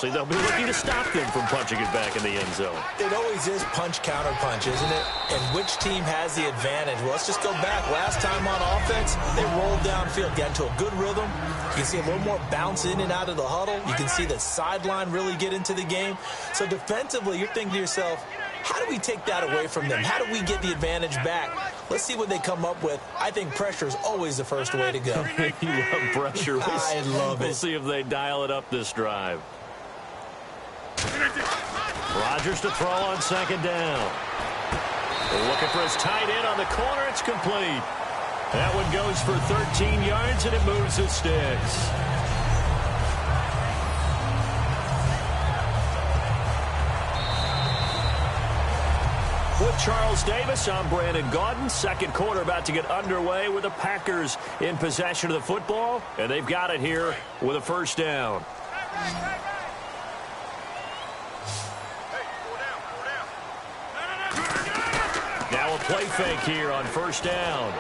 obviously they'll be looking to stop them from punching it back in the end zone. It always is punch-counter-punch, isn't it? And which team has the advantage? Well, let's just go back. Last time on offense, they rolled downfield, got into a good rhythm. You can see a little more bounce in and out of the huddle. You can see the sideline really get into the game. So defensively, you're thinking to yourself, how do we take that away from them? How do we get the advantage back? Let's see what they come up with. I think pressure is always the first way to go. You love pressure. I love it. We'll see if they dial it up this drive. Rodgers to throw on second down. Looking for his tight end on the corner. It's complete. That one goes for 13 yards, and it moves his sticks. With Charles Davis, I'm Brandon Gaudin. Second quarter about to get underway with the Packers in possession of the football, and they've got it here with a first down. Now a play fake here on first down.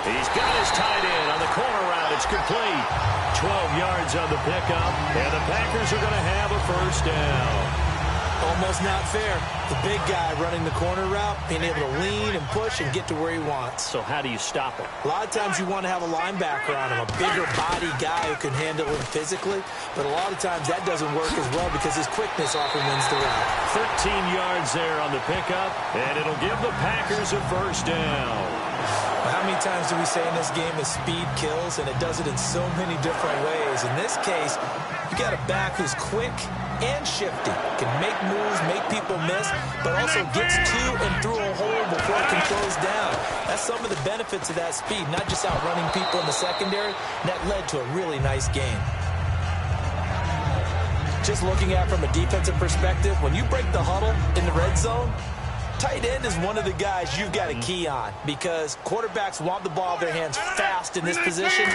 He's got his tight end on the corner route. It's complete. 12 yards on the pickup, and the Packers are going to have a first down. Almost not fair. The big guy running the corner route, being able to lean and push and get to where he wants. So how do you stop him? A lot of times you want to have a linebacker on him, a bigger body guy who can handle him physically. But a lot of times that doesn't work as well because his quickness often wins the route. 13 yards there on the pickup, and it'll give the Packers a first down. How many times do we say in this game that speed kills, and it does it in so many different ways? In this case, you got a back who's quick and shifty, can make moves, make people miss, but also gets to and through a hole before it can close down. That's some of the benefits of that speed, not just outrunning people in the secondary. And that led to a really nice game. Just looking at it from a defensive perspective, when you break the huddle in the red zone, tight end is one of the guys you've got a key on because quarterbacks want the ball in their hands fast in this position,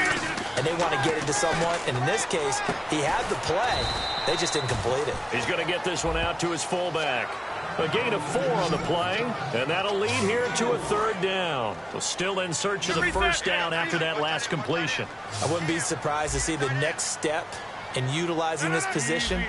and they want to get it to someone. And in this case, he had the play. They just didn't complete it. He's going to get this one out to his fullback. A gain of 4 on the play, and that'll lead here to a third down. So still in search of the first down after that last completion. I wouldn't be surprised to see the next step in utilizing this position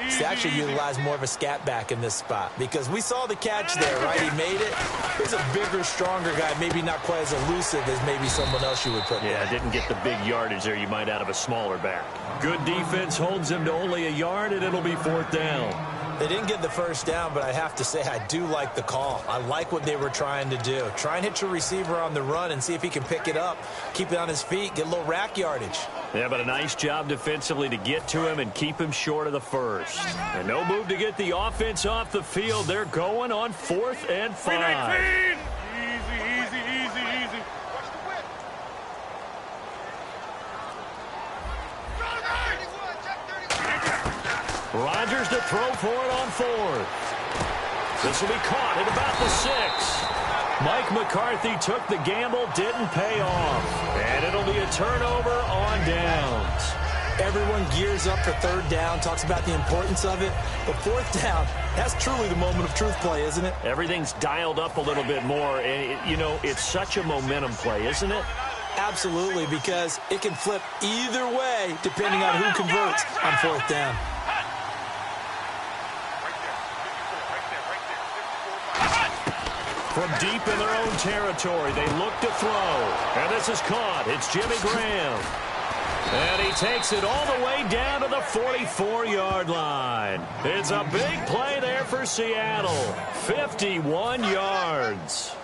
is to actually utilize more of a scat back in this spot because we saw the catch there, right? He made it. He's a bigger, stronger guy, maybe not quite as elusive as maybe someone else you would put there. Yeah, didn't get the big yardage there you might out of a smaller back. Good defense holds him to only a yard, and it'll be fourth down. They didn't get the first down, but I have to say I do like the call. I like what they were trying to do. Try and hit your receiver on the run and see if he can pick it up, keep it on his feet, get a little rack yardage. Yeah, but a nice job defensively to get to him and keep him short of the first. And no move to get the offense off the field. They're going on 4th and 5. Easy. Rodgers to throw for it on 4th. This will be caught at about the 6. Mike McCarthy took the gamble, didn't pay off. And it'll be a turnover on downs. Everyone gears up for third down, talks about the importance of it. But fourth down, that's truly the moment of truth play, isn't it? Everything's dialed up a little bit more. And, you know, it's such a momentum play, isn't it? Absolutely, because it can flip either way depending on who converts on fourth down. From deep in their own territory, they look to throw. And this is caught. It's Jimmy Graham. And he takes it all the way down to the 44-yard line. It's a big play there for Seattle. 51 yards.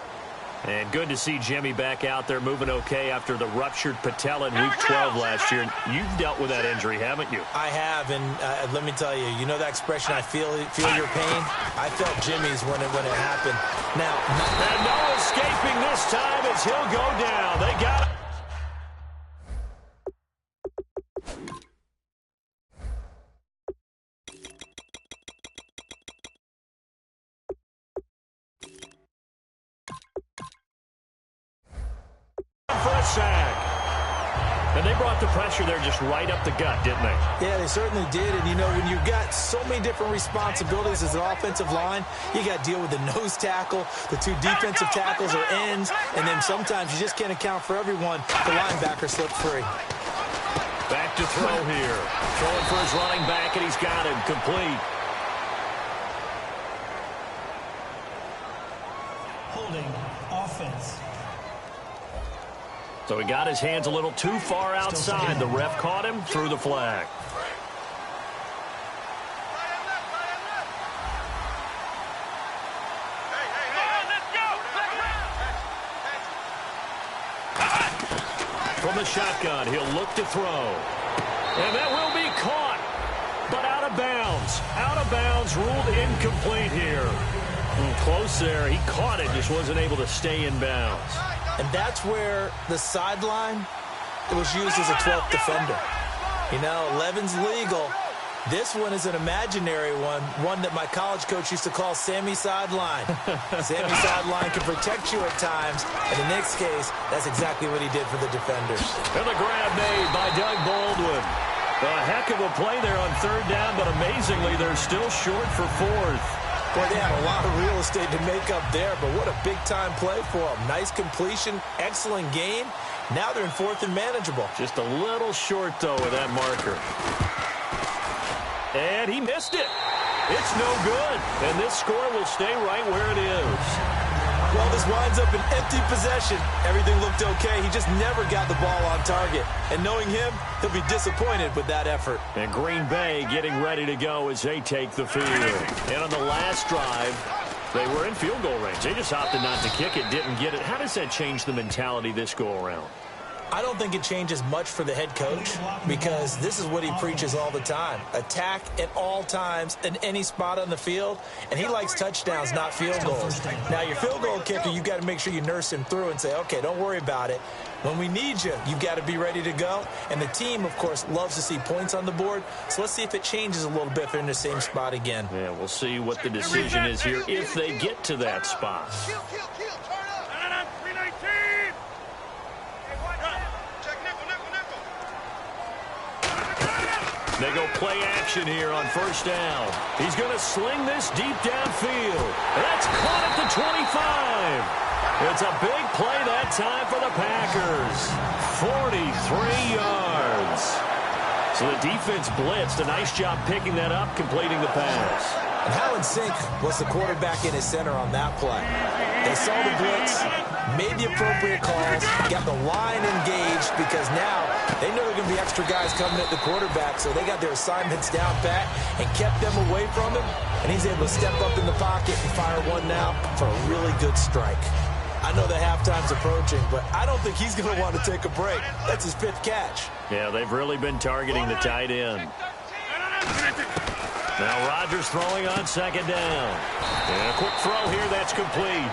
And good to see Jimmy back out there moving okay after the ruptured patella in Week 12 last year. You've dealt with that injury, haven't you? I have, and let me tell you, you know that expression, I feel your pain? I felt Jimmy's when it happened. Now, and no escaping this time as he'll go down. They got it. For a sack. And they brought the pressure there just right up the gut, didn't they? Yeah, they certainly did. And, you know, when you've got so many different responsibilities as an offensive line, you got to deal with the nose tackle, the 2 defensive tackles or ends, and then sometimes you just can't account for everyone. The linebacker slipped free. Back to throw here. Throwing for his running back, and he's got him complete. Holding offense. So he got his hands a little too far outside. The ref caught him, threw the flag. From the shotgun, he'll look to throw. And that will be caught, but out of bounds. Out of bounds, ruled incomplete here. Close there. He caught it, just wasn't able to stay in bounds. And that's where the sideline, it was used as a 12th defender. You know, 11's legal. This one is an imaginary one that my college coach used to call Sammy Sideline. Sammy Sideline can protect you at times. And in this case, that's exactly what he did for the defenders. And the grab made by Doug Baldwin. A heck of a play there on third down, but amazingly, they're still short for fourth. Boy, they had a lot of real estate to make up there, but what a big-time play for them. Nice completion, excellent game. Now they're in fourth and manageable. Just a little short, though, with that marker. And he missed it. It's no good. And this score will stay right where it is. Well, this winds up an empty possession. Everything looked okay. He just never got the ball on target. And knowing him, he'll be disappointed with that effort. And Green Bay getting ready to go as they take the field. And on the last drive, they were in field goal range. They just opted not to kick it, didn't get it. How does that change the mentality this go around? I don't think it changes much for the head coach because this is what he preaches all the time. Attack at all times in any spot on the field, and he likes touchdowns, not field goals. Now, your field goal kicker, you've got to make sure you nurse him through and say, okay, don't worry about it. When we need you, you've got to be ready to go. And the team, of course, loves to see points on the board. So let's see if it changes a little bit if they're in the same spot again. Yeah, we'll see what the decision is here if they get to that spot. They go play action here on first down. He's going to sling this deep downfield. That's caught at the 25. It's a big play that time for the Packers. 43 yards. So the defense blitzed. A nice job picking that up, completing the pass. And how in sync was the quarterback in his center on that play? They saw the blitz, made the appropriate calls, got the line engaged because now they know there are going to be extra guys coming at the quarterback, so they got their assignments down pat and kept them away from him, and he's able to step up in the pocket and fire one now for a really good strike. I know the halftime's approaching, but I don't think he's going to want to take a break. That's his fifth catch. Yeah, they've really been targeting the tight end. Now Rodgers throwing on second down. And a quick throw here, that's complete.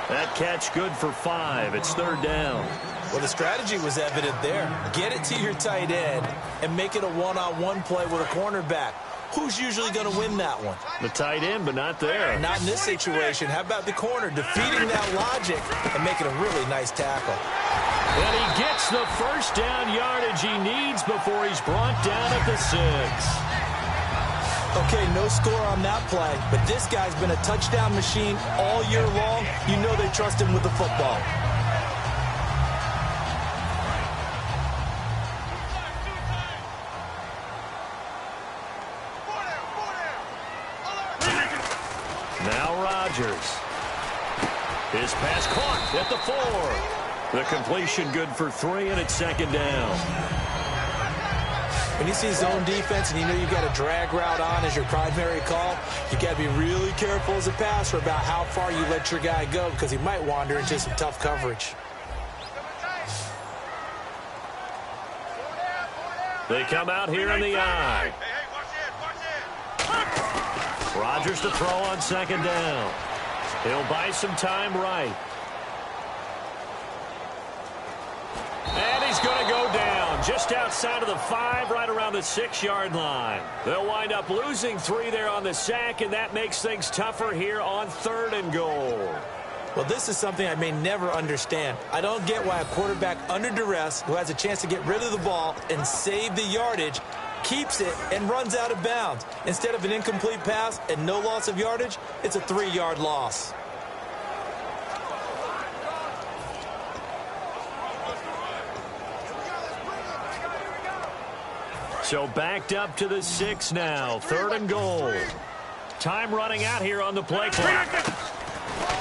That catch good for 5. It's third down. Well, the strategy was evident there. Get it to your tight end and make it a one-on-one play with a cornerback. Who's usually going to win that one? The tight end, but not there. Not in this situation. How about the corner defeating that logic and making a really nice tackle? And he gets the first down yardage he needs before he's brought down at the 6. Okay, no score on that play, but this guy's been a touchdown machine all year long. You know they trust him with the football. Now Rodgers. His pass caught at the 4. The completion good for 3, and it's second down. When you see zone defense and you know you've got a drag route on as your primary call, you got to be really careful as a passer about how far you let your guy go because he might wander into some tough coverage. They come out here in the eye. Rodgers to throw on second down. He'll buy some time right. And he's going to go down just outside of the 5, right around the 6-yard line. They'll wind up losing 3 there on the sack, and that makes things tougher here on 3rd and goal. Well, this is something I may never understand. I don't get why a quarterback under duress who has a chance to get rid of the ball and save the yardage keeps it and runs out of bounds. Instead of an incomplete pass and no loss of yardage, it's a 3-yard loss. So backed up to the 6 now. 3rd and goal. Time running out here on the play clock.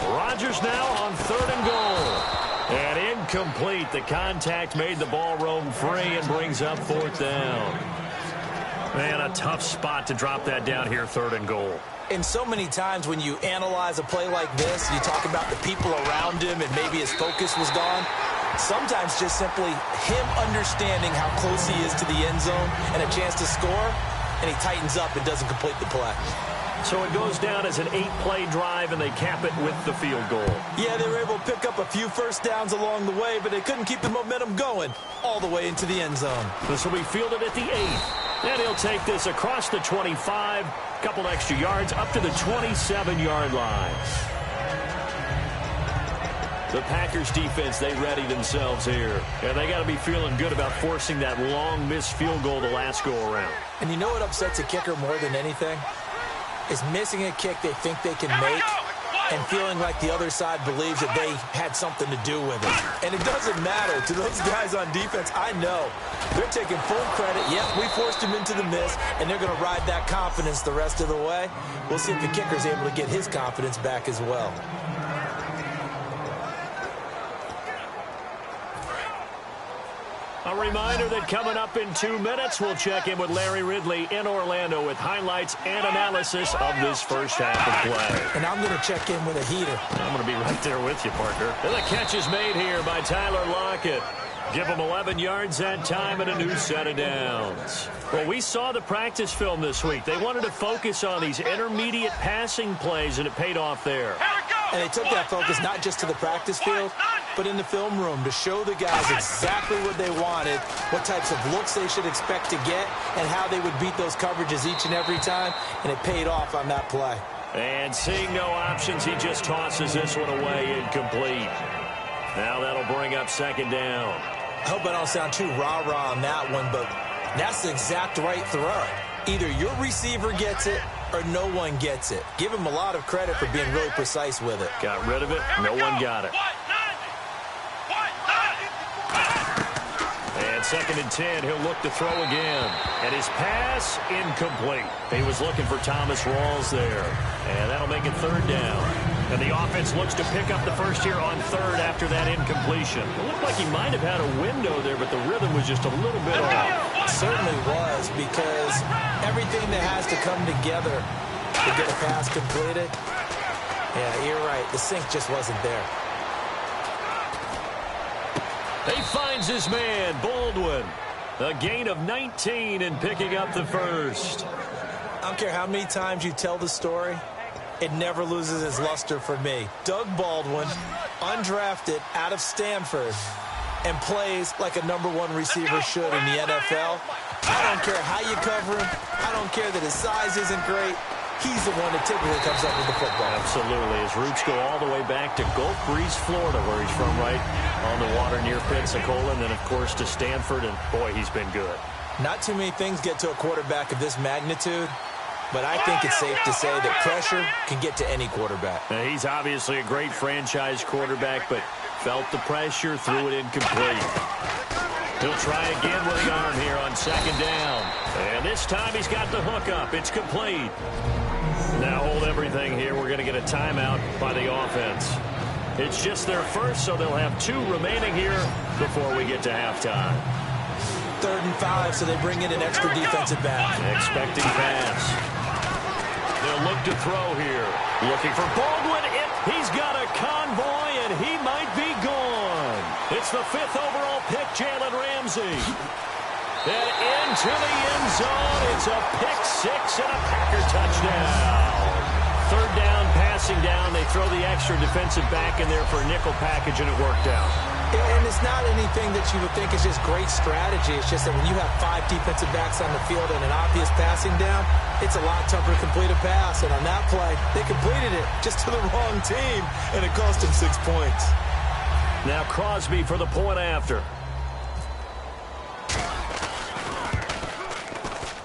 Rodgers now on 3rd and goal. And incomplete. The contact made the ball roam free and brings up 4th down. Man, a tough spot to drop that down here, 3rd and goal. And so many times when you analyze a play like this, you talk about the people around him and maybe his focus was gone. Sometimes just simply him understanding how close he is to the end zone and a chance to score, and he tightens up and doesn't complete the play. So it goes down as an 8-play drive, and they cap it with the field goal. Yeah, they were able to pick up a few first downs along the way, but they couldn't keep the momentum going all the way into the end zone. This will be fielded at the 8. And he'll take this across the 25, couple extra yards, up to the 27-yard line. The Packers defense, they ready themselves here. And they got to be feeling good about forcing that long missed field goal the last go-around. And you know what upsets a kicker more than anything? Is missing a kick they think they can make and feeling like the other side believes that they had something to do with it. And it doesn't matter to those guys on defense. I know they're taking full credit. Yep, we forced him into the miss, and they're going to ride that confidence the rest of the way. We'll see if the kicker's able to get his confidence back as well. A reminder that coming up in 2 minutes, we'll check in with Larry Ridley in Orlando with highlights and analysis of this first half of play. And I'm going to check in with a heater. I'm going to be right there with you, partner. And the catch is made here by Tyler Lockett. Give him 11 yards that time and a new set of downs. Well, we saw the practice film this week. They wanted to focus on these intermediate passing plays, and it paid off there. And they took that focus not just to the practice field, but in the film room to show the guys exactly what they wanted, what types of looks they should expect to get, and how they would beat those coverages each and every time, and it paid off on that play. And seeing no options, he just tosses this one away incomplete. Now that'll bring up 2nd down. I hope I don't sound too rah-rah on that one, but that's the exact right throw. Either your receiver gets it or no one gets it. Give him a lot of credit for being really precise with it. Got rid of it. No one got it. And 2nd and 10, he'll look to throw again. And his pass, incomplete. He was looking for Thomas Rawls there. And that'll make it 3rd down. And the offense looks to pick up the first here on 3rd after that incompletion. It looked like he might have had a window there, but the rhythm was just a little bit off. It certainly was, because everything that has to come together to get a pass completed, yeah, you're right. The sync just wasn't there. He finds his man, Baldwin. A gain of 19 and picking up the first. I don't care how many times you tell the story, it never loses its luster for me. Doug Baldwin, undrafted out of Stanford, and plays like a #1 receiver should in the NFL. I don't care how you cover him. I don't care that his size isn't great. He's the one that typically comes up with the football. Absolutely. His roots go all the way back to Gulf Breeze, Florida, where he's from, right on the water near Pensacola, and then, of course, to Stanford, and, boy, he's been good. Not too many things get to a quarterback of this magnitude, but I think it's safe to say that pressure can get to any quarterback. Now, he's obviously a great franchise quarterback, but felt the pressure, threw it incomplete. He'll try again with the arm here on 2nd down. And this time he's got the hook up. It's complete. Now hold everything here. We're going to get a timeout by the offense. It's just their first, so they'll have 2 remaining here before we get to halftime. 3rd and 5, so they bring in an extra defensive back. Expecting pass. They'll look to throw here. Looking for Baldwin. He's got a convoy, and he might be gone. It's the 5th overall pick, Jalen Ramsey. And into the end zone. It's a pick 6 and a Packer touchdown. 3rd down, passing down. They throw the extra defensive back in there for a nickel package, and it worked out. And it's not anything that you would think is just great strategy. It's just that when you have 5 defensive backs on the field and an obvious passing down, it's a lot tougher to complete a pass. And on that play, they completed it just to the wrong team, and it cost them 6 points. Now Crosby for the point after.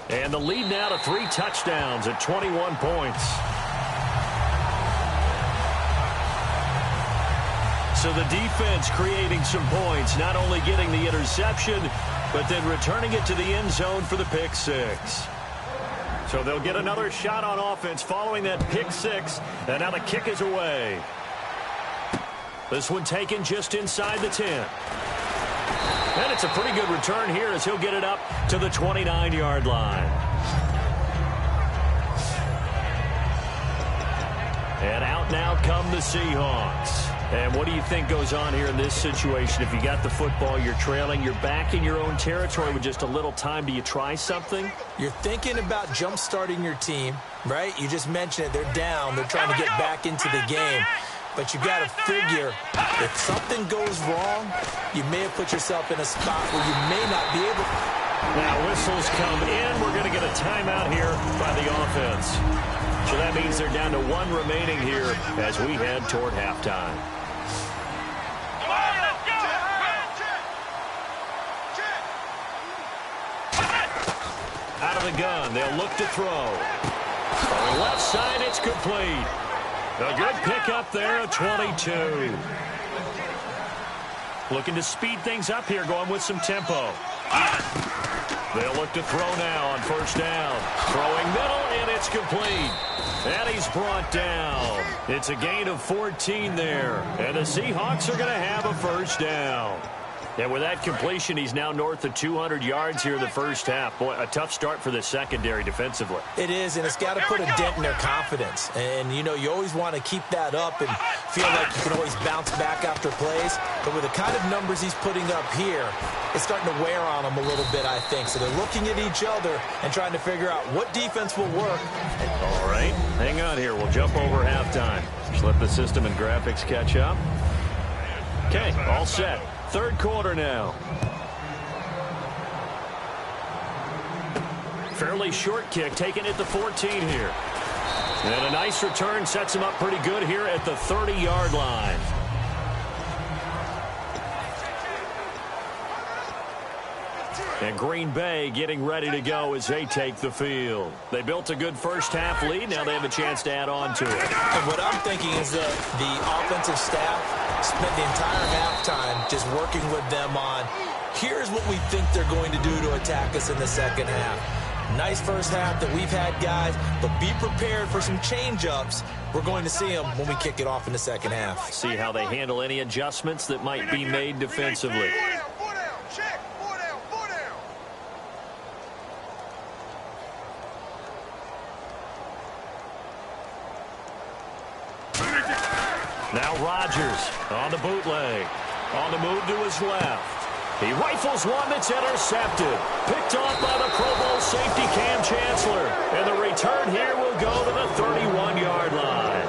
And the lead now to 3 touchdowns at 21 points. So the defense creating some points, not only getting the interception, but then returning it to the end zone for the pick six. So they'll get another shot on offense following that pick six, and now the kick is away. This one taken just inside the 10. And it's a pretty good return here as he'll get it up to the 29-yard line. And out now come the Seahawks. And what do you think goes on here in this situation? If you got the football, you're trailing, you're back in your own territory with just a little time. Do you try something? You're thinking about jump-starting your team, right? You just mentioned it. They're down. They're trying to get back into the game. But you got to figure, if something goes wrong, you may have put yourself in a spot where you may not be able. Now whistles come in. We're going to get a timeout here by the offense. So that means they're down to one remaining here as we head toward halftime. Out of the gun, they'll look to throw. On the left side, it's complete. A good pickup there, a 22. Looking to speed things up here, going with some tempo. They'll look to throw now on first down. Throwing middle, and it's complete. And he's brought down. It's a gain of 14 there. And the Seahawks are going to have a first down. And with that completion, he's now north of 200 yards here in the first half. Boy, a tough start for the secondary defensively. It is, and it's got to put a dent in their confidence. And, you know, you always want to keep that up and feel like you can always bounce back after plays. But with the kind of numbers he's putting up here, it's starting to wear on them a little bit, I think. So they're looking at each other and trying to figure out what defense will work. All right, hang on here. We'll jump over halftime. Just let the system and graphics catch up. Okay, all set. Third quarter now. Fairly short kick, taken at the 14 here. And a nice return sets him up pretty good here at the 30-yard line. And Green Bay getting ready to go as they take the field. They built a good first-half lead. Now they have a chance to add on to it. And what I'm thinking is that the offensive staff spent the entire halftime just working with them on, here's what we think they're going to do to attack us in the second half. Nice first half that we've had, guys, but be prepared for some change-ups. We're going to see them when we kick it off in the second half. See how they handle any adjustments that might be made defensively. Now Rodgers on the bootleg. On the move to his left. He rifles one that's intercepted. Picked off by the Pro Bowl safety Cam Chancellor. And the return here will go to the 31-yard line.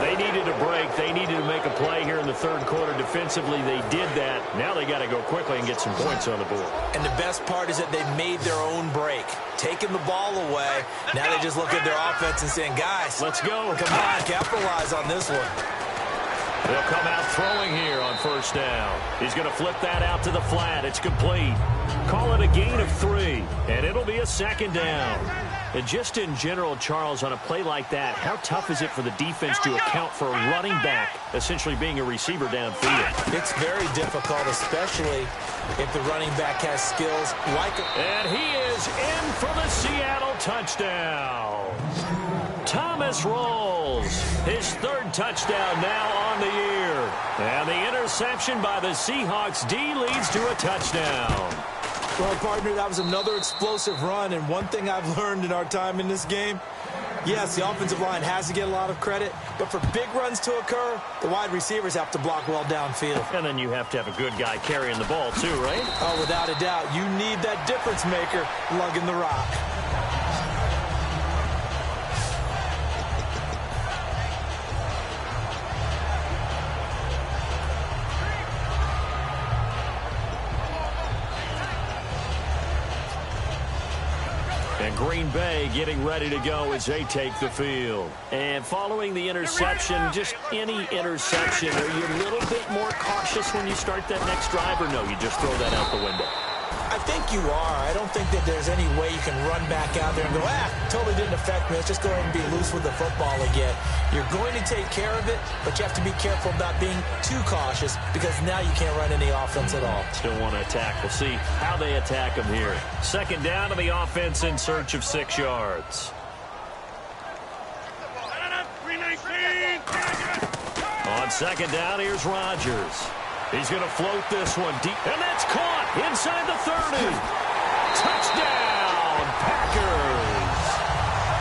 They needed a break. They needed to make a play here in the third quarter defensively. They did that. Now they got to go quickly and get some points on the board. And the best part is that they made their own break. Taking the ball away. Now they just look at their offense and saying, guys, let's go. Come on, capitalize on this one. They'll come out throwing here on first down. He's going to flip that out to the flat. It's complete. Call it a gain of 3, and it'll be a second down. And just in general, Charles, on a play like that, how tough is it for the defense to account for a running back essentially being a receiver downfield? It's very difficult, especially if the running back has skills like... And he is in for the Seattle touchdown. Thomas rolls. His third touchdown now on the year. And the interception by the Seahawks D leads to a touchdown. Well, partner, that was another explosive run, and one thing I've learned in our time in this game, yes, the offensive line has to get a lot of credit, but for big runs to occur, the wide receivers have to block well downfield. And then you have to have a good guy carrying the ball too, right? Oh, without a doubt. You need that difference maker lugging the rock. And Green Bay getting ready to go as they take the field. And following the interception, just any interception, are you a little bit more cautious when you start that next drive, or no, you just throw that out the window? I think you are. I don't think that there's any way you can run back out there and go, totally didn't affect me. Let's just go ahead and be loose with the football again. You're going to take care of it, but you have to be careful about being too cautious because now you can't run any offense at all. Still want to attack. We'll see how they attack them here. Second down to the offense in search of 6 yards. On second down, here's Rodgers. He's going to float this one deep, and that's caught inside the 30. Touchdown, Packers.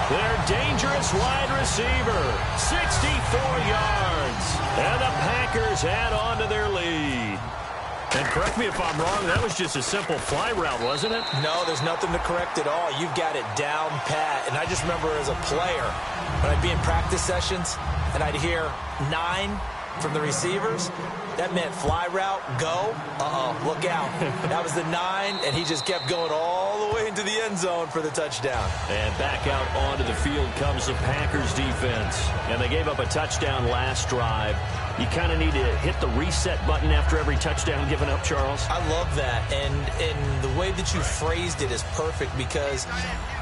Their dangerous wide receiver, 64 yards. And the Packers add on to their lead. And correct me if I'm wrong, that was just a simple fly route, wasn't it? No, there's nothing to correct at all. You've got it down pat. And I just remember as a player, when I'd be in practice sessions, and I'd hear 9 from the receivers, that meant fly route, go, look out. That was the 9, and he just kept going all the way into the end zone for the touchdown. And back out onto the field comes the Packers defense. And they gave up a touchdown last drive. You kind of need to hit the reset button after every touchdown given up, Charles. I love that. And the way that you phrased it is perfect because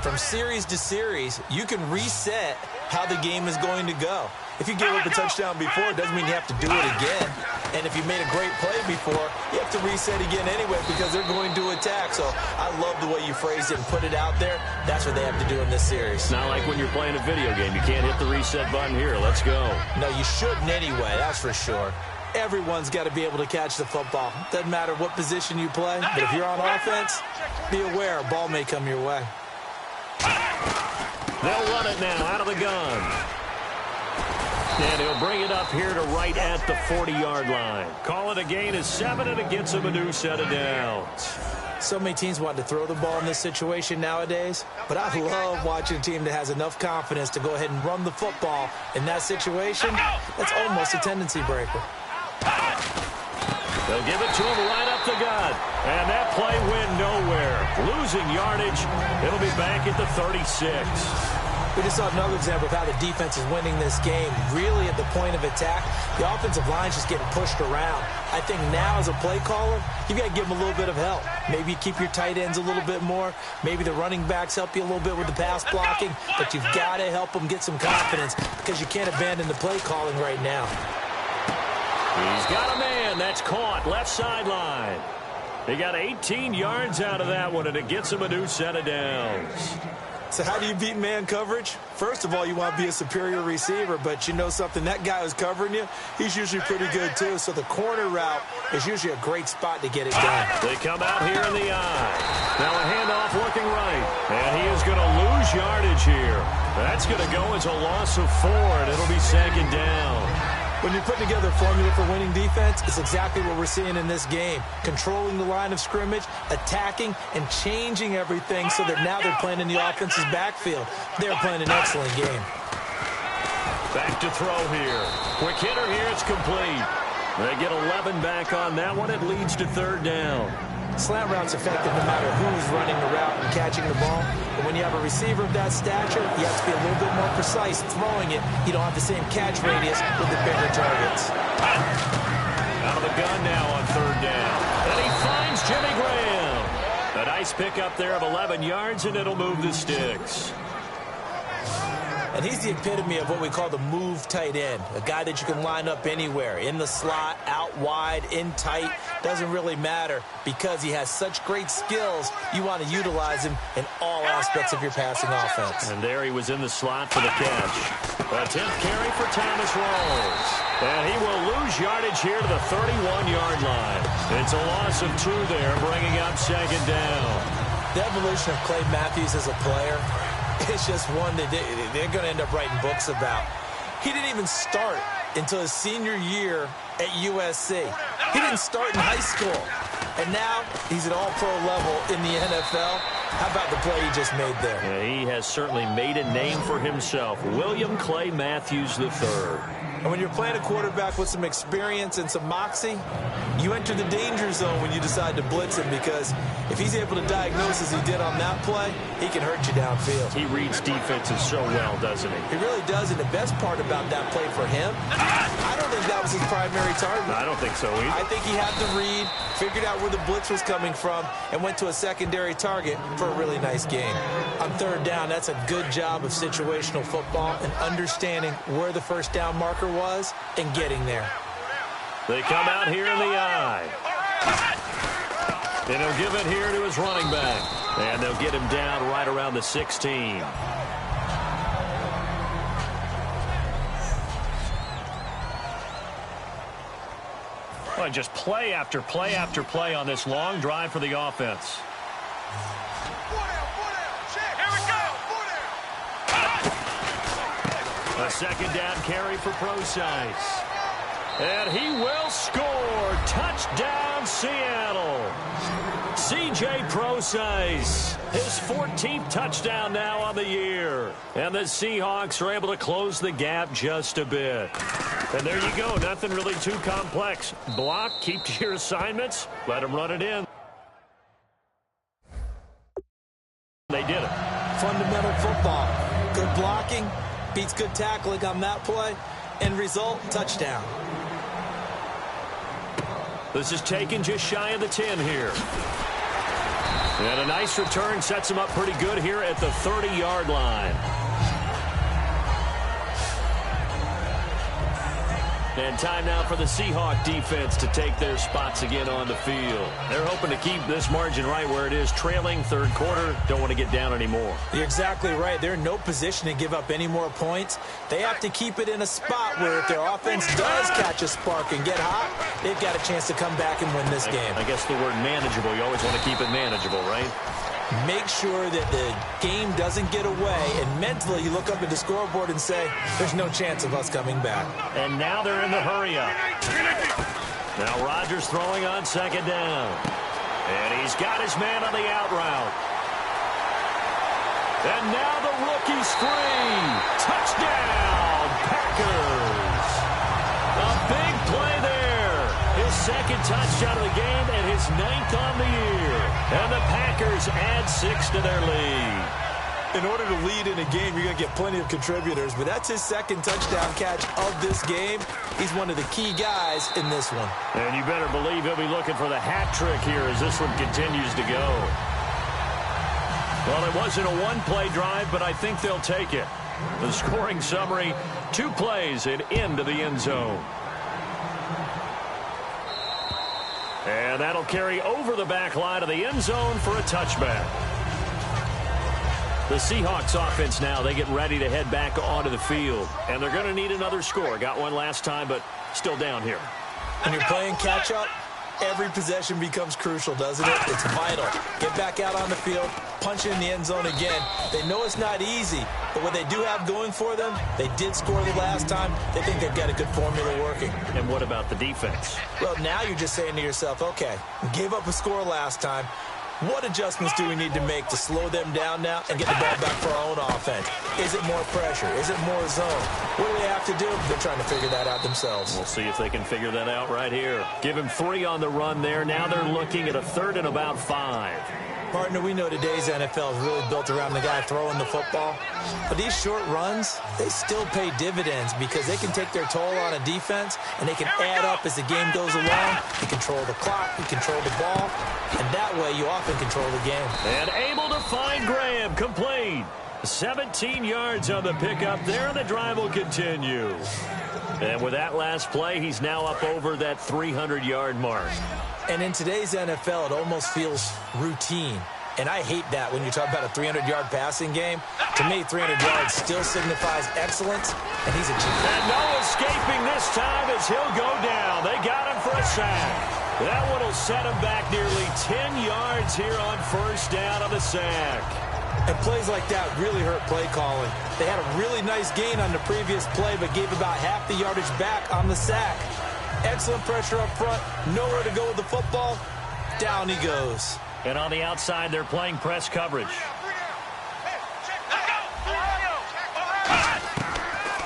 from series to series, you can reset how the game is going to go. If you gave up a touchdown before, it doesn't mean you have to do it again. And if you made a great play before, you have to reset again anyway because they're going to attack. So I love the way you phrased it and put it out there. That's what they have to do in this series. It's not like when you're playing a video game. You can't hit the reset button here. Let's go. No, you shouldn't anyway. That's for sure. Everyone's got to be able to catch the football. Doesn't matter what position you play. But if you're on offense, be aware a ball may come your way. They'll run it now out of the gun. And he'll bring it up here to right at the 40-yard line. Call it a gain of 7, and it gets him a new set of downs. So many teams want to throw the ball in this situation nowadays, but I love watching a team that has enough confidence to go ahead and run the football in that situation. That's almost a tendency breaker. They'll give it to him right up the gut. And that play went nowhere. Losing yardage. It'll be back at the 36. We just saw another example of how the defense is winning this game. Really at the point of attack, the offensive line's just getting pushed around. I think now as a play caller, you've got to give them a little bit of help. Maybe you keep your tight ends a little bit more. Maybe the running backs help you a little bit with the pass blocking. But you've got to help them get some confidence because you can't abandon the play calling right now. He's got a man. That's caught. Left sideline. He got 18 yards out of that one, and it gets him a new set of downs. So how do you beat man coverage? First of all, you want to be a superior receiver, but you know something, that guy who's covering you, he's usually pretty good too. So the corner route is usually a great spot to get it done. They come out here in the eye. Now a handoff looking right. And he is going to lose yardage here. That's going to go as a loss of 4, and it'll be second down. When you're putting together a formula for winning defense, it's exactly what we're seeing in this game. Controlling the line of scrimmage, attacking, and changing everything so that now they're playing in the offense's backfield. They're playing an excellent game. Back to throw here. Quick hitter here, it's complete. They get 11 back on that one. It leads to third down. Slant route's effective no matter who's running the route and catching the ball. But when you have a receiver of that stature, you have to be a little bit more precise throwing it. You don't have the same catch radius with the bigger targets. Out of the gun now on third down. And he finds Jimmy Graham. A nice pickup there of 11 yards, and it'll move the sticks. And he's the epitome of what we call the move tight end, a guy that you can line up anywhere, in the slot, out wide, in tight, doesn't really matter because he has such great skills. You want to utilize him in all aspects of your passing offense. And there he was in the slot for the catch. A 10th carry for Thomas Rawls. And he will lose yardage here to the 31-yard line. It's a loss of 2 there, bringing up second down. The evolution of Clay Matthews as a player, it's just one that they're going to end up writing books about. He didn't even start until his senior year at USC. He didn't start in high school. And now he's at all-pro level in the NFL. How about the play he just made there? Yeah, he has certainly made a name for himself. William Clay Matthews III. And when you're playing a quarterback with some experience and some moxie, You enter the danger zone when you decide to blitz him, because if he's able to diagnose as he did on that play, he can hurt you downfield. He reads defenses so well, doesn't he? He really does, and the best part about that play for him, I don't think that was his primary target. I don't think so either. I think he had the read, figured out where the blitz was coming from, and went to a secondary target for a really nice gain. On third down, that's a good job of situational football and understanding where the first down marker was and getting there. They come out here in the eye. And he'll give it here to his running back. And they'll get him down right around the 16. Well, just play after play after play on this long drive for the offense. A second down carry for Procise. And he will score. Touchdown, Seattle. C.J. Procise, his 14th touchdown now on the year. And the Seahawks are able to close the gap just a bit. And there you go. Nothing really too complex. Block, keep to your assignments, let them run it in. They did it. Fundamental football. Good blocking, beats good tackling on that play. End result, touchdown. This is taken just shy of the 10 here. And a nice return sets him up pretty good here at the 30-yard line. And time now for the Seahawk defense to take their spots again on the field. They're hoping to keep this margin right where it is, trailing third quarter. Don't want to get down anymore. You're exactly right. They're in no position to give up any more points. They have to keep it in a spot where if their offense does catch a spark and get hot, they've got a chance to come back and win this game. I guess the word manageable, you always want to keep it manageable, right? Make sure that the game doesn't get away, and mentally you look up at the scoreboard and say, there's no chance of us coming back. And now they're in the hurry-up. Now Rodgers throwing on second down. And he's got his man on the out route. And now the rookie's free. Touchdown, Packers. A big play there. His second touchdown of the game and his 9th on the year. And the Packers add 6 to their lead. In order to lead in a game, you're going to get plenty of contributors, but that's his second touchdown catch of this game. He's one of the key guys in this one. And you better believe he'll be looking for the hat trick here as this one continues to go. Well, it wasn't a one-play drive, but I think they'll take it. The scoring summary, 2 plays and into the end zone. And that'll carry over the back line of the end zone for a touchback. The Seahawks offense now, they get ready to head back onto the field. And they're going to need another score. Got one last time, but still down here. When you're playing catch-up, every possession becomes crucial, doesn't it? It's vital. Get back out on the field, punch in the end zone again. They know it's not easy, but what they do have going for them, they did score the last time. They think they've got a good formula working. And what about the defense? Well, now you're just saying to yourself, okay, we gave up a score last time. What adjustments do we need to make to slow them down now and get the ball back for our own offense? Is it more pressure? Is it more zone? What do they have to do? They're trying to figure that out themselves. We'll see if they can figure that out right here. Give him 3 on the run there. Now they're looking at a 3rd and about 5. Partner, we know today's NFL is really built around the guy throwing the football. But these short runs, they still pay dividends because they can take their toll on a defense and they can add up as the game goes along. You control the clock, you control the ball, and that way you often control the game. And able to find Graham, complete. 17 yards on the pickup there, and the drive will continue. And with that last play, he's now up over that 300-yard mark. And in today's NFL, it almost feels routine. And I hate that when you talk about a 300-yard passing game. To me, 300 yards still signifies excellence, and he's achieved it. And no escaping this time as he'll go down. They got him for a sack. That one will set him back nearly 10 yards here on first down on the sack. And plays like that really hurt play calling. They had a really nice gain on the previous play, but gave about half the yardage back on the sack. Excellent pressure up front. Nowhere to go with the football. Down he goes. And on the outside, they're playing press coverage.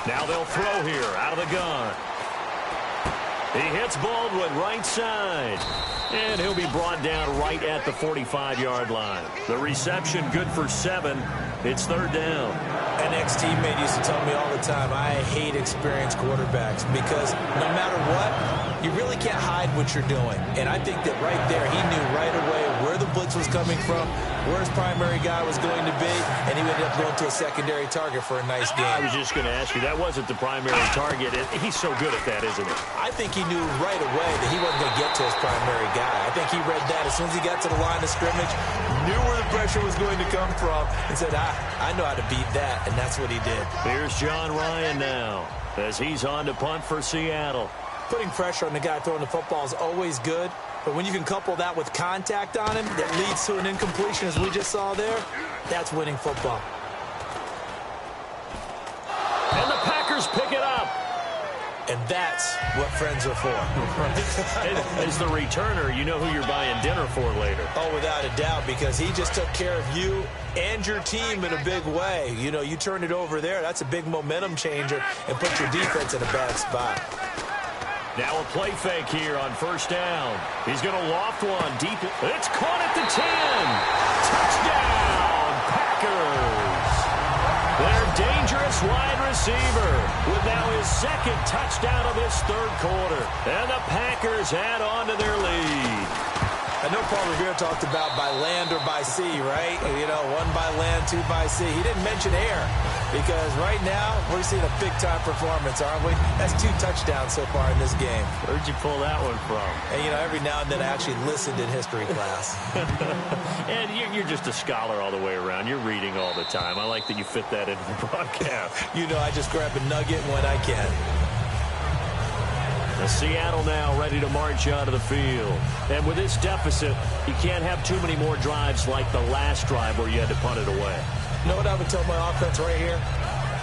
Now they'll throw here out of the gun. He hits Baldwin right side. And he'll be brought down right at the 45-yard line. The reception good for 7. It's third down. An ex-teammate used to tell me all the time, I hate experienced quarterbacks because no matter what, you really can't hide what you're doing. And I think that right there, he knew right away where the blitz was coming from, where his primary guy was going to be, and he ended up going to a secondary target for a nice game. I was just going to ask you, that wasn't the primary target. He's so good at that, isn't he? I think he knew right away that he wasn't going to get to his primary guy. I think he read that as soon as he got to the line of scrimmage, knew where the pressure was going to come from, and said, I know how to beat that, and that's what he did. Here's John Ryan now as he's on to punt for Seattle. Putting pressure on the guy throwing the football is always good, but when you can couple that with contact on him that leads to an incompletion, as we just saw there, that's winning football. And the Packers pick it up. And that's what friends are for. As the returner, you know who you're buying dinner for later. Oh, without a doubt, because he just took care of you and your team in a big way. You know, you turn it over there, that's a big momentum changer, and put your defense in a bad spot. Now a play fake here on first down. He's going to loft one deep. It's caught at the 10. Touchdown, Packers. Their dangerous wide receiver with now his second touchdown of this third quarter. And the Packers add on to their lead. I know Paul Revere talked about by land or by sea, right? You know, 1 by land, 2 by sea. He didn't mention air because right now we're seeing a big-time performance, aren't we? That's 2 touchdowns so far in this game. Where'd you pull that one from? And, you know, every now and then I actually listened in history class. And you're just a scholar all the way around. You're reading all the time. I like that you fit that into the broadcast. You know, I just grab a nugget when I can. Seattle now ready to march out of the field. And with this deficit, you can't have too many more drives like the last drive where you had to punt it away. You know what I would tell my offense right here?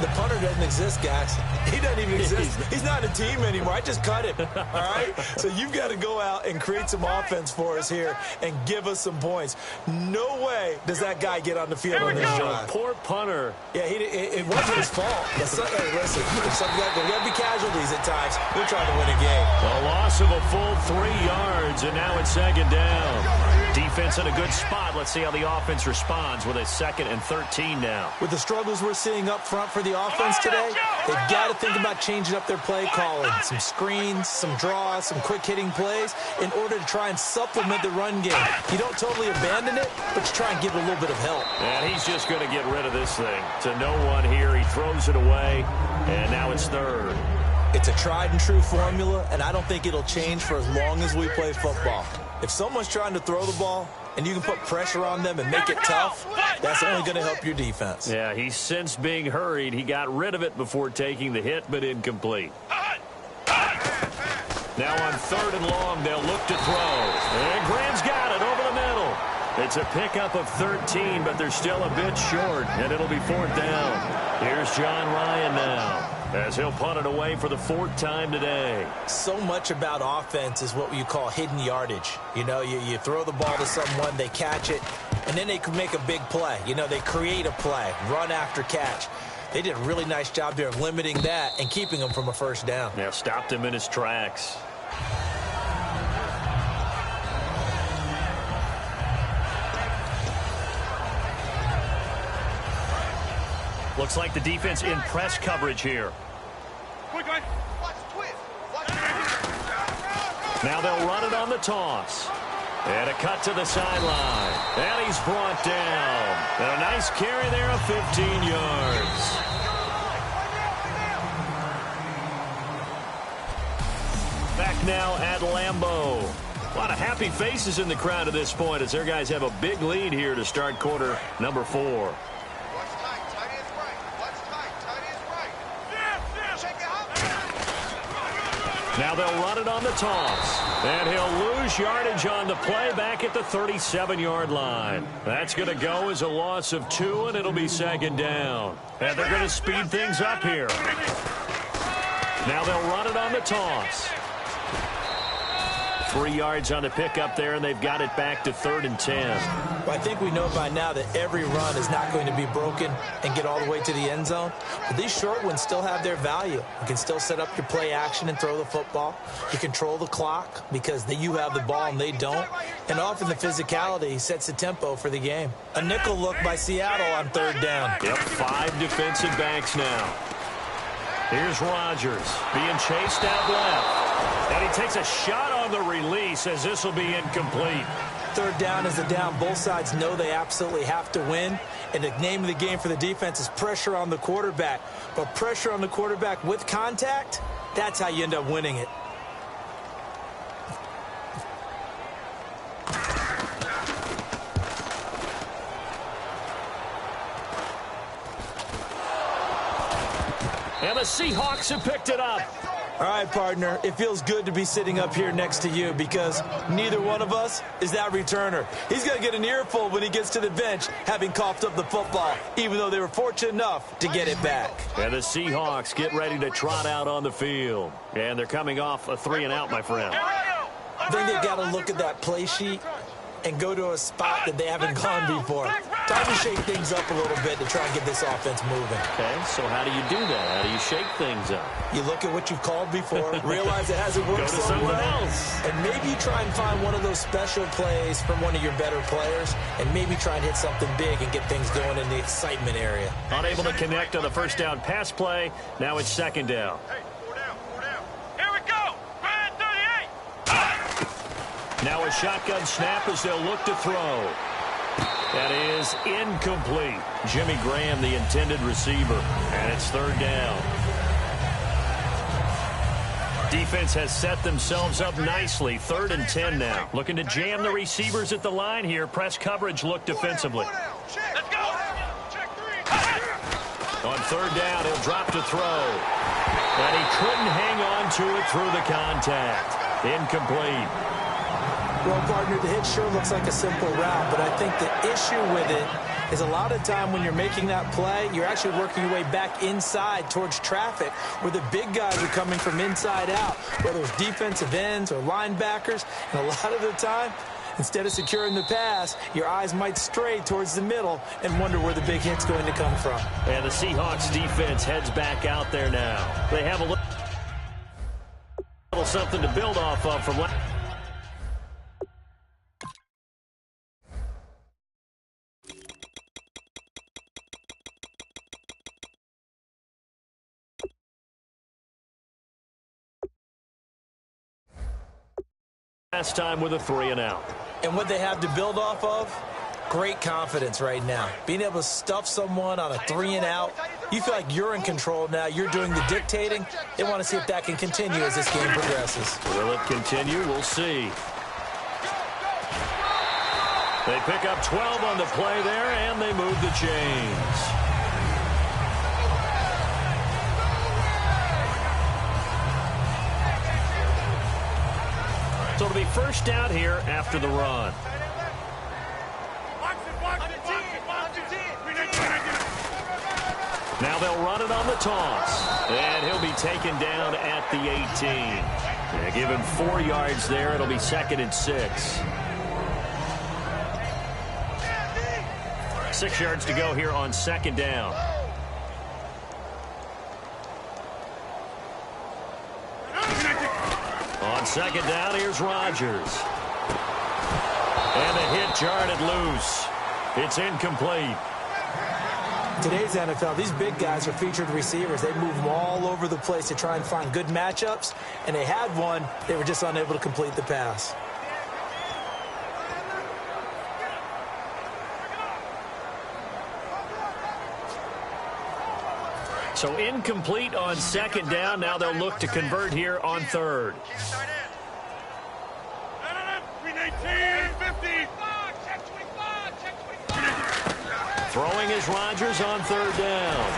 The punter doesn't exist, guys. He doesn't even exist. He's not a team anymore. I just cut him, all right? So you've got to go out and create some offense for us here and give us some points. No way does that guy get on the field on this drive. Poor punter. Yeah, it wasn't his fault. Hey, listen, there's got to be casualties at times. We're trying to win a game. A loss of a full 3 yards, and now it's second down. Defense in a good spot. Let's see how the offense responds with a 2nd and 13 now. With the struggles we're seeing up front for the offense today, they've got to think about changing up their play calling. Some screens, some draws, some quick-hitting plays in order to try and supplement the run game. You don't totally abandon it, but you try and give it a little bit of help. And he's just going to get rid of this thing. To no one here. He throws it away, and now it's third. It's a tried-and-true formula, and I don't think it'll change for as long as we play football. If someone's trying to throw the ball and you can put pressure on them and make it tough, that's only going to help your defense. Yeah, he's since being hurried. He got rid of it before taking the hit, but incomplete. Now on 3rd and long, they'll look to throw. And Graham's got it over the middle. It's a pickup of 13, but they're still a bit short, and it'll be 4th down. Here's John Ryan now, as he'll punt it away for the 4th time today. So much about offense is what you call hidden yardage. You know, you throw the ball to someone, they catch it, and then they can make a big play. You know, they create a play, run after catch. They did a really nice job there of limiting that and keeping him from a first down. Yeah, stopped him in his tracks. Looks like the defense in press coverage here. Now they'll run it on the toss. And a cut to the sideline. And he's brought down. And a nice carry there of 15 yards. Back now at Lambeau. A lot of happy faces in the crowd at this point as their guys have a big lead here to start quarter number 4. Now they'll run it on the toss. And he'll lose yardage on the play back at the 37-yard line. That's going to go as a loss of 2, and it'll be 2nd down. And they're going to speed things up here. Now they'll run it on the toss. 3 yards on the pickup there, and they've got it back to 3rd and 10. Well, I think we know by now that every run is not going to be broken and get all the way to the end zone. But these short ones still have their value. You can still set up your play action and throw the football. You control the clock because you have the ball and they don't. And often the physicality sets the tempo for the game. A nickel look by Seattle on 3rd down. Yep, 5 defensive backs now. Here's Rodgers being chased out left. And he takes a shot on the release as this will be incomplete. 3rd down is the down. Both sides know they absolutely have to win. And the name of the game for the defense is pressure on the quarterback. But pressure on the quarterback with contact, that's how you end up winning it. And the Seahawks have picked it up. All right, partner, it feels good to be sitting up here next to you because neither one of us is that returner. He's going to get an earful when he gets to the bench, having coughed up the football, even though they were fortunate enough to get it back. And the Seahawks get ready to trot out on the field. And they're coming off a 3-and-out, my friend. I think they've got to look at that play sheet and go to a spot that they haven't gone before. Time to shake things up a little bit to try and get this offense moving. Okay, so how do you do that? How do you shake things up? You look at what you've called before, realize it hasn't worked Go to so someone well, else. and maybe try and find one of those special plays from one of your better players, and maybe try and hit something big and get things going in the excitement area. Unable to connect on the first down pass play. Now it's 2nd down. Hey, 4 down, 4 down. Here we go. Grind 38. Now a shotgun snap as they'll look to throw. That is incomplete. Jimmy Graham, the intended receiver, and it's 3rd down. Defense has set themselves up nicely. 3rd and 10 now. Looking to jam the receivers at the line here. Press coverage look defensively. Let's go. Check 3. On 3rd down, he'll drop to throw. And he couldn't hang on to it through the contact. Incomplete. Well, partner, the hit sure looks like a simple route, but I think the issue with it is a lot of time when you're making that play, you're actually working your way back inside towards traffic where the big guys are coming from inside out, whether it's defensive ends or linebackers. And a lot of the time, instead of securing the pass, your eyes might stray towards the middle and wonder where the big hit's going to come from. And the Seahawks defense heads back out there now. They have a little something to build off of from last. Last time with a 3-and-out. And what they have to build off of, great confidence right now. Being able to stuff someone on a 3-and-out, you feel like you're in control now. You're doing the dictating. They want to see if that can continue as this game progresses. Will it continue? We'll see. They pick up 12 on the play there, and they move the chains. So it'll be first down here after the run. Now they'll run it on the toss. And he'll be taken down at the 18. They give him 4 yards there. It'll be 2nd and 6. 6 yards to go here on 2nd down. On 2nd down, here's Rodgers. And the hit jarred it loose. It's incomplete. Today's NFL, these big guys are featured receivers. They move them all over the place to try and find good matchups, and they had one. They were just unable to complete the pass. So incomplete on 2nd down. Now they'll look to convert here on 3rd. Throwing is Rodgers on 3rd down.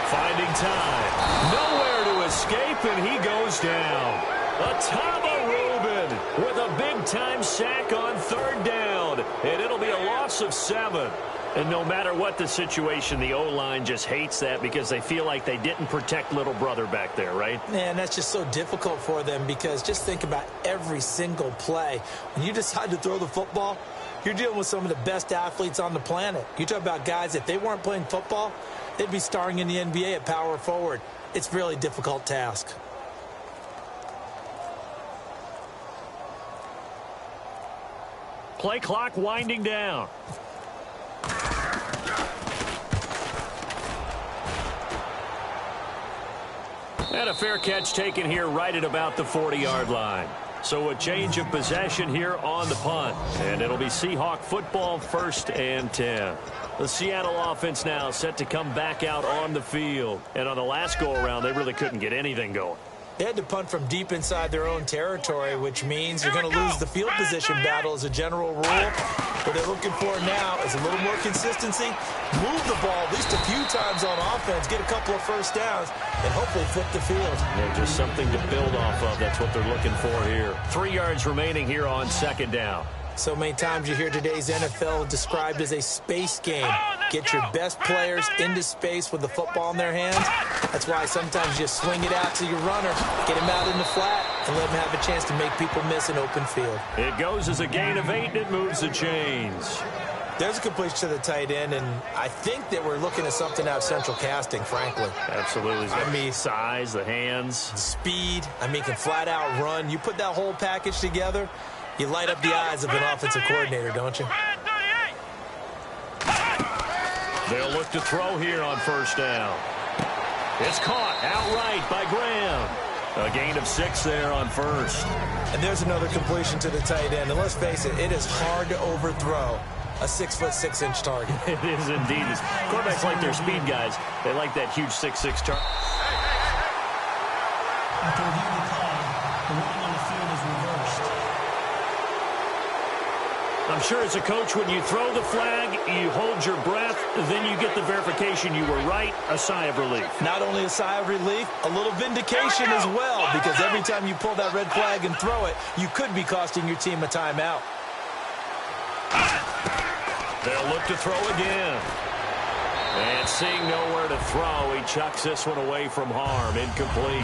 Finding time. Nowhere to escape, and he goes down. Atama Rubin with a big-time sack on 3rd down. And it'll be a loss of 7. And no matter what the situation, the O-line just hates that because they feel like they didn't protect little brother back there, right? Man, that's just so difficult for them because just think about every single play. When you decide to throw the football, you're dealing with some of the best athletes on the planet. You talk about guys, if they weren't playing football, they'd be starring in the NBA at power forward. It's a really difficult task. Play clock winding down. And a fair catch taken here right at about the 40-yard line. So a change of possession here on the punt. And it'll be Seahawk football, 1st and 10. The Seattle offense now set to come back out on the field. And on the last go-around, they really couldn't get anything going. They had to punt from deep inside their own territory, which means you're going to lose the field position battle as a general rule. What they're looking for now is a little more consistency, move the ball at least a few times on offense, get a couple of first downs, and hopefully flip the field. Yeah, just something to build off of. That's what they're looking for here. 3 yards remaining here on 2nd down. So many times you hear today's NFL described as a space game. Get your best players into space with the football in their hands. That's why sometimes you just swing it out to your runner, get him out in the flat, and let him have a chance to make people miss an open field. It goes as a gain of 8, and it moves the chains. There's a completion to the tight end, and I think that we're looking at something out of central casting, frankly. Absolutely. I mean, size, the hands. Speed. I mean, can flat out run. You put that whole package together, you light up the eyes of an offensive coordinator, don't you? They'll look to throw here on 1st down. It's caught outright by Graham. A gain of 6 there on 1st. And there's another completion to the tight end. And let's face it, it is hard to overthrow a 6'6" target. It is indeed. Quarterbacks like their speed guys. They like that huge 6'6" target. After reviewing the play, the ruling on the field is reversed. I'm sure as a coach, when you throw the flag, you hold your breath, then you get the verification you were right, a sigh of relief. Not only a sigh of relief, a little vindication as well, because every time you pull that red flag and throw it, you could be costing your team a timeout. They'll look to throw again. And seeing nowhere to throw, he chucks this one away from harm. Incomplete.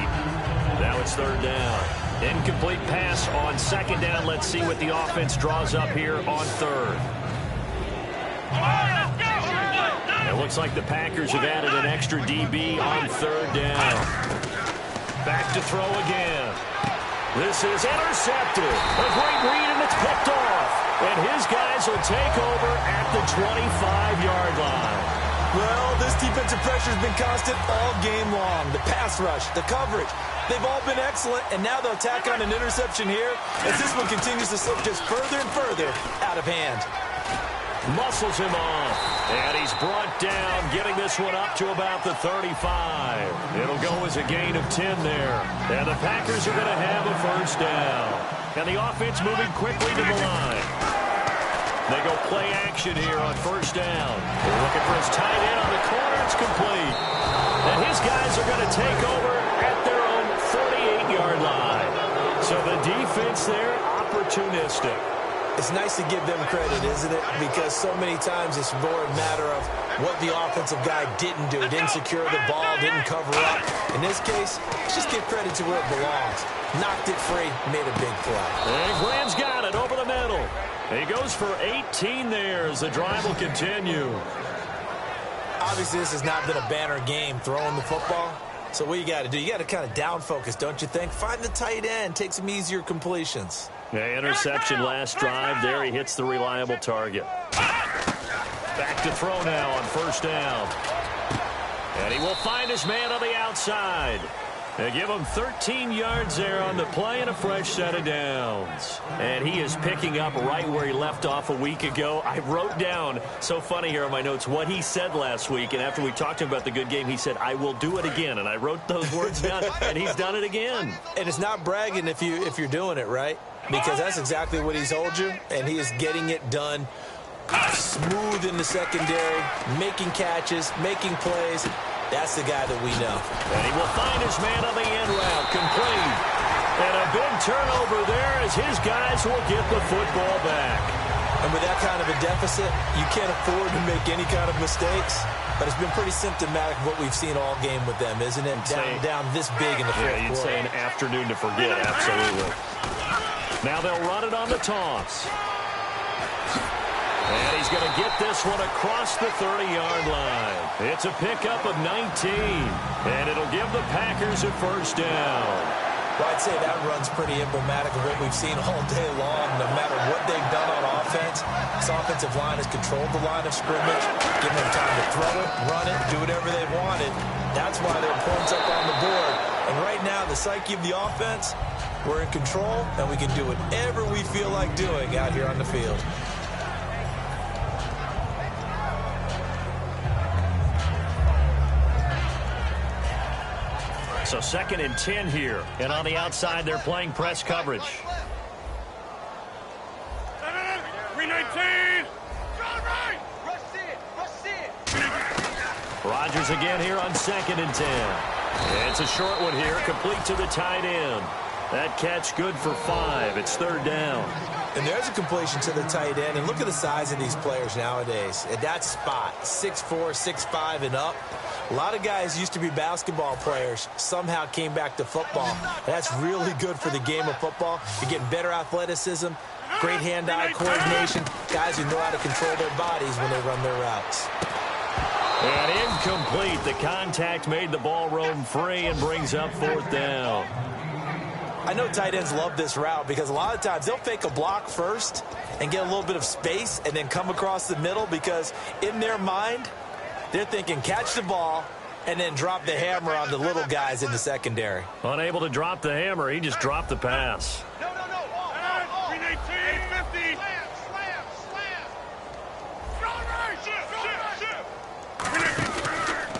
Now it's 3rd down. Incomplete pass on 2nd down. Let's see what the offense draws up here on 3rd. It looks like the Packers have added an extra DB on 3rd down. Back to throw again. This is intercepted. A great read, and it's picked off. And his guys will take over at the 25-yard line. Well, this defensive pressure has been constant all game long. The pass rush, the coverage, they've all been excellent, and now they'll tack on an interception here as this one continues to slip just further and further out of hand. Muscles him off, and he's brought down, getting this one up to about the 35. It'll go as a gain of 10 there, and the Packers are going to have a 1st down. And the offense moving quickly to the line. They go play action here on 1st down. They're looking for his tight end on the corner. It's complete. And his guys are going to take over at their own 48-yard line. So the defense there, opportunistic. It's nice to give them credit, isn't it? Because so many times it's more a matter of what the offensive guy didn't do. Didn't secure the ball, didn't cover up. In this case, let's just give credit to where it belongs. Knocked it free, made a big play. And Graham's got it over the middle. He goes for 18 there as the drive will continue. Obviously, this has not been a banner game throwing the football. So what you got to do, you got to kind of down focus, don't you think? Find the tight end, take some easier completions. Yeah, interception last drive. There he hits the reliable target. Back to throw now on 1st down. And he will find his man on the outside. They give him 13 yards there on the play and a fresh set of downs. And he is picking up right where he left off a week ago. I wrote down, so funny here on my notes, what he said last week. And after we talked to him about the good game, he said, I will do it again. And I wrote those words down, and he's done it again. And it's not bragging if you're doing it, right? Because that's exactly what he's told you, and he is getting it done smooth in the secondary, making catches, making plays. That's the guy that we know. And he will find his man on the end route, complete. And a big turnover there as his guys will get the football back. And with that kind of a deficit, you can't afford to make any kind of mistakes. But it's been pretty symptomatic of what we've seen all game with them, isn't it? Down this big in the fourth quarter. Yeah, you'd say an afternoon to forget, absolutely. Now they'll run it on the toss. And he's going to get this one across the 30-yard line. It's a pickup of 19, and it'll give the Packers a first down. Well, I'd say that run's pretty emblematic of what we've seen all day long. No matter what they've done on offense, this offensive line has controlled the line of scrimmage, given them time to throw it, run it, do whatever they wanted. That's why there are points up on the board. And right now, the psyche of the offense, we're in control, and we can do whatever we feel like doing out here on the field. So 2nd and 10 here. And on the outside, they're playing press coverage. 319. Rodgers again here on 2nd and 10. It's a short one here, complete to the tight end. That catch good for 5. It's 3rd down. And there's a completion to the tight end. And look at the size of these players nowadays. At that spot, 6'4", 6'5", and up. A lot of guys used to be basketball players, somehow came back to football. That's really good for the game of football. You're getting better athleticism, great hand-eye coordination, guys who know how to control their bodies when they run their routes. And incomplete. The contact made the ball roam free and brings up 4th down. I know tight ends love this route because a lot of times they'll fake a block first and get a little bit of space and then come across the middle because in their mind, they're thinking catch the ball and then drop the hammer on the little guys in the secondary. Unable to drop the hammer, he just dropped the pass. No. 319. 50.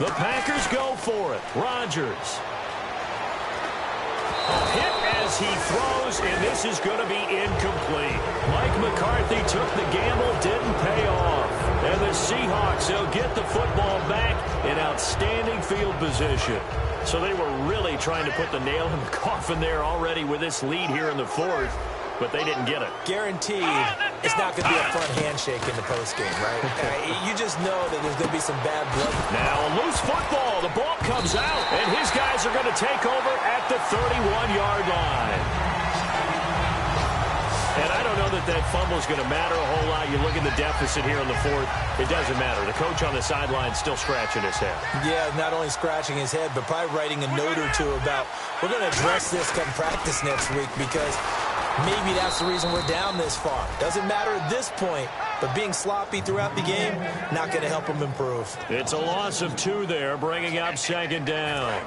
The Packers go for it. Rodgers. Hit as he throws, and this is going to be incomplete. Mike McCarthy took the gamble, didn't pay off. And the Seahawks, they'll get the football back in outstanding field position. So they were really trying to put the nail in the coffin there already with this lead here in the 4th, but they didn't get it. Guaranteed it's not going to be a fun handshake in the postgame, right? You just know that there's going to be some bad blood. Now a loose football. The ball comes out, and his guys are going to take over at the 31-yard line. And I don't know that fumble is going to matter a whole lot. You look at the deficit here in the 4th, it doesn't matter. The coach on the sideline still scratching his head. Yeah, not only scratching his head, but probably writing a note or two about, we're going to address this come practice next week because maybe that's the reason we're down this far. Doesn't matter at this point, but being sloppy throughout the game, not going to help them improve. It's a loss of 2 there, bringing up 2nd down.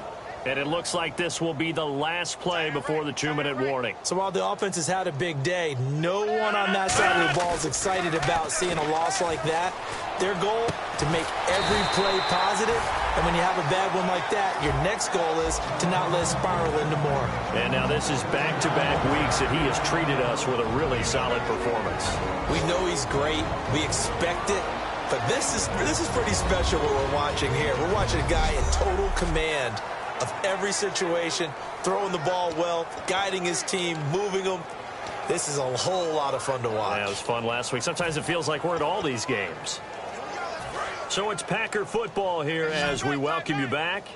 And it looks like this will be the last play before the 2-minute warning. So while the offense has had a big day, no one on that side of the ball is excited about seeing a loss like that. Their goal, to make every play positive. And when you have a bad one like that, your next goal is to not let it spiral into more. And now this is back-to-back weeks that he has treated us with a really solid performance. We know he's great. We expect it. But this is pretty special what we're watching here. We're watching a guy in total command of every situation, throwing the ball well, guiding his team, moving them. This is a whole lot of fun to watch. Yeah, it was fun last week. Sometimes it feels like we're at all these games. So it's Packer football here as we welcome you back.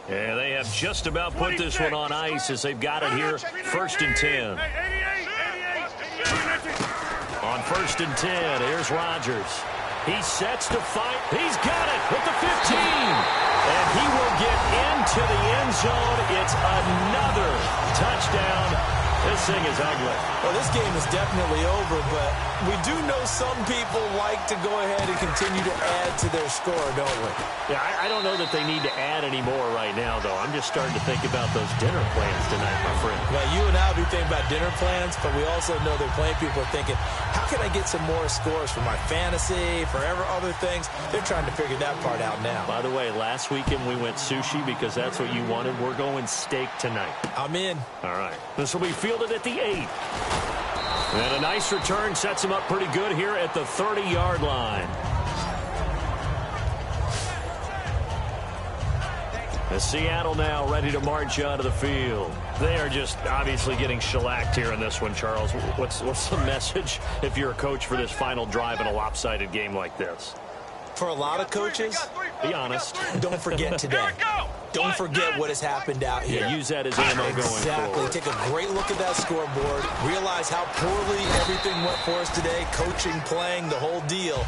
And they have just about put this one on ice as they've got it here, 1st and 10. On 1st and 10, here's Rodgers. He sets to fight. He's got it with the 15. And he will get into the end zone. It's another touchdown. This thing is ugly. Well, this game is definitely over, but we do know some people like to go ahead and continue to add to their score, don't we? Yeah, I don't know that they need to add any more right now, though. I'm just starting to think about those dinner plans tonight, my friend. Well, you and I will be thinking about dinner plans, but we also know that plenty of people are thinking, how can I get some more scores for my fantasy, for other things? They're trying to figure that part out now. By the way, last weekend we went sushi because that's what you wanted. We're going steak tonight. I'm in. All right. This will be fielded at the 8. And a nice return sets him up pretty good here at the 30-yard line. Seattle now ready to march onto the field. They are just obviously getting shellacked here in this one, Charles. What's the message if you're a coach for this final drive in a lopsided game like this? For a lot of coaches, be honest. Don't forget today. Don't forget what has happened out here. Yeah, use that as ammo going forward. Take a great look at that scoreboard. Realize how poorly everything went for us today. Coaching, playing, the whole deal.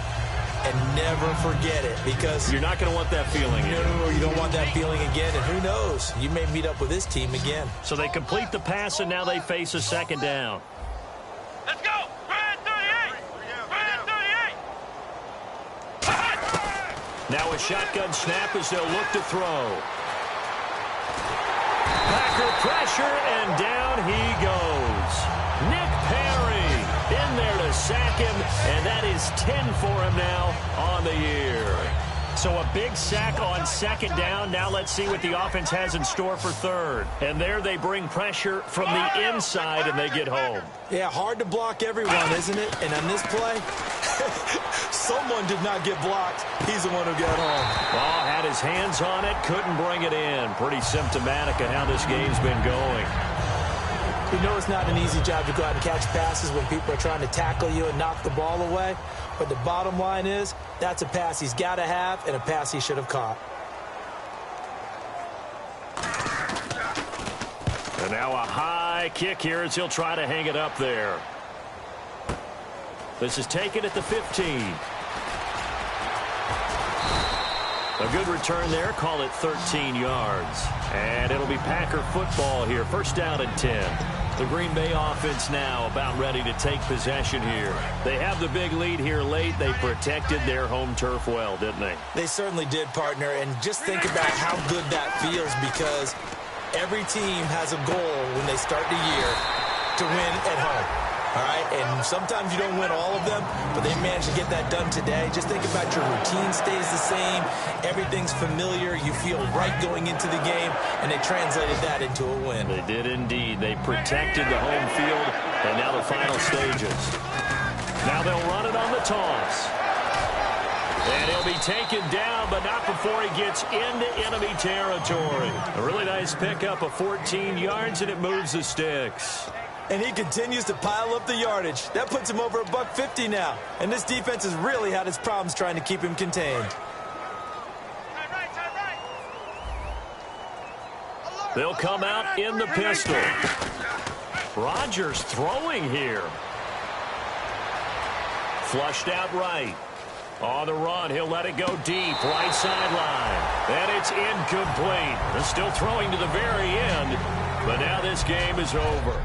And never forget it, because you're not going to want that feeling. No, you don't want that feeling again. And who knows? You may meet up with this team again. So they complete the pass, and now they face a second down. Let's go! Brand 38! Brand 38! Now a shotgun snap as they'll look to throw. Packer pressure, and down he goes. Nick Perry in there to sack him, and that is 10 for him now on the year. So a big sack on second down. Now let's see what the offense has in store for third. And there they bring pressure from the inside, and they get home. Yeah, hard to block everyone, isn't it? And on this play, someone did not get blocked. He's the one who got home. Ball had his hands on it, couldn't bring it in. Pretty symptomatic of how this game's been going. We know it's not an easy job to go out and catch passes when people are trying to tackle you and knock the ball away. But the bottom line is, that's a pass he's got to have and a pass he should have caught. And now a high kick here as he'll try to hang it up there. This is taken at the 15. A good return there. Call it 13 yards. And it'll be Packer football here. First down and 10. The Green Bay offense now about ready to take possession here. They have the big lead here late. They protected their home turf well, didn't they? They certainly did, partner. And just think about how good that feels, because every team has a goal when they start the year to win at home. All right, and sometimes you don't win all of them, but they managed to get that done today. Just think about your routine stays the same. Everything's familiar. You feel right going into the game, and they translated that into a win. They did indeed. They protected the home field, and now the final stages. Now they'll run it on the toss. And he'll be taken down, but not before he gets into enemy territory. A really nice pickup of 14 yards, and it moves the sticks. And he continues to pile up the yardage. That puts him over $150 now. And this defense has really had its problems trying to keep him contained. They'll come out in the pistol. Rodgers throwing here. Flushed out right. On the run, he'll let it go deep. Right sideline. And it's incomplete. They're still throwing to the very end. But now this game is over.